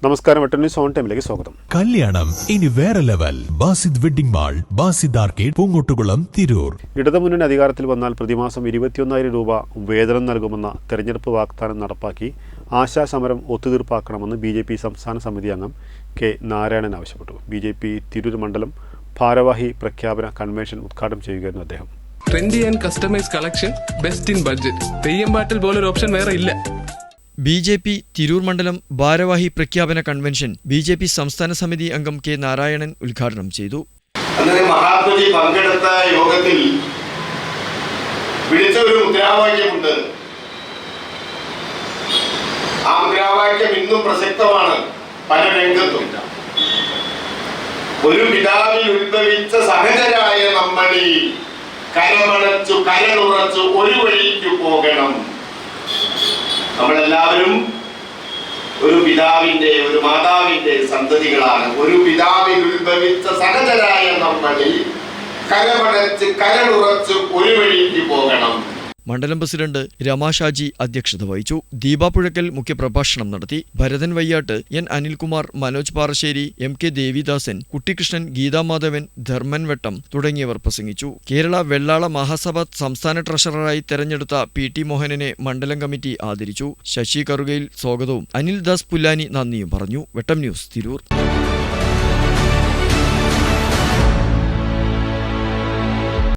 നമസ്കാരം, വെട്ടന്യൂസ് ഓൺ ടൈമിലേക്ക് സ്വാഗതം. കല്യാണം ഇനി വേറെ level. Basid wedding mall, Basid arcade, Poonkottukulam, Tirur. ഇടതുമുന്നണി അധികാരത്തിൽ വന്നാൽ പ്രതിമാസം 21,000 രൂപ വേതനം നൽകുമെന്ന തെരഞ്ഞെടുപ്പ് വാഗ്ദാനം നടപ്പാക്കി ആശാസമരം ഒത്തുതീർപ്പാക്കണമെന്ന് BJP സംസ്ഥാന സമിതി അംഗം കെ നാരായണൻ ആവശ്യപ്പെട്ടു. BJP തിരൂർ മണ്ഡലം ഭാരവാഹി പ്രഖ്യാപന കൺവെൻഷൻ ഉദ്ഘാടനം ചെയ്യുകയായിരുന്നു അദ്ദേഹം. Trendy and customise collection, best in budget. Theyyam പാട്ടിൽ പോലൊരു ഓപ്ഷൻ വേറെ ഇല്ല. BJP തിരൂർ മണ്ഡലം ഭാരവാഹി പ്രഖ്യാപന കൺവെൻഷൻ BJP സംസ്ഥാന സമിതി അംഗം കെ നാരായണൻ ഉദ്ഘാടനം ചെയ്തു. മഹാത്മജി പങ്കെടുത്ത യോഗത്തിൽ വിളിച്ച ഒരു മുദ്രാവാക്യമുണ്ട്. ആ മുദ്രാവാക്യം ഇന്നും പ്രസക്തമാണ് പല രംഗത്തും. ഒരു പിതാവിൽ ഉത്ഭവിച്ച സഹജരായ നമ്മളീ കരമടച്ചു കരളുറച്ചു ഒരു വഴിക്ക് പോകണം. നമ്മളെല്ലാവരും ഒരു പിതാവിന്റെ ഒരു മാതാവിന്റെ സന്തതികളാണ്. ഒരു പിതാവിൽ ഉത്ഭവിച്ച സഹജരായ നമ്മളീ കരമടച്ച് കരളുറച്ച് ഒരു വഴിക്ക് പോകണം. മണ്ഡലം പ്രസിഡന്റ് രമാ ഷാജി അധ്യക്ഷത വഹിച്ചു. ദീപ പുഴക്കൽ മുഖ്യപ്രഭാഷണം നടത്തി. ഭരതൻ വയ്യാട്ട്, N അനിൽകുമാർ, മനോജ് പാറശ്ശേരി, MK ദേവിദാസൻ, കുട്ടികൃഷ്ണൻ, ഗീതാമാധവൻ, ധർമ്മൻ വെട്ടം തുടങ്ങിയവർ പ്രസംഗിച്ചു. കേരള വെള്ളാള മഹാസഭ സംസ്ഥാന ട്രഷററായി തെരഞ്ഞെടുത്ത PT മോഹനനെ മണ്ഡലം കമ്മിറ്റി ആദരിച്ചു. ശശി കറുകയിൽ സ്വാഗതവും അനിൽ ദാസ് പുല്ലാനി നന്ദിയും പറഞ്ഞു. വെട്ടം ന്യൂസ്, തിരൂർ.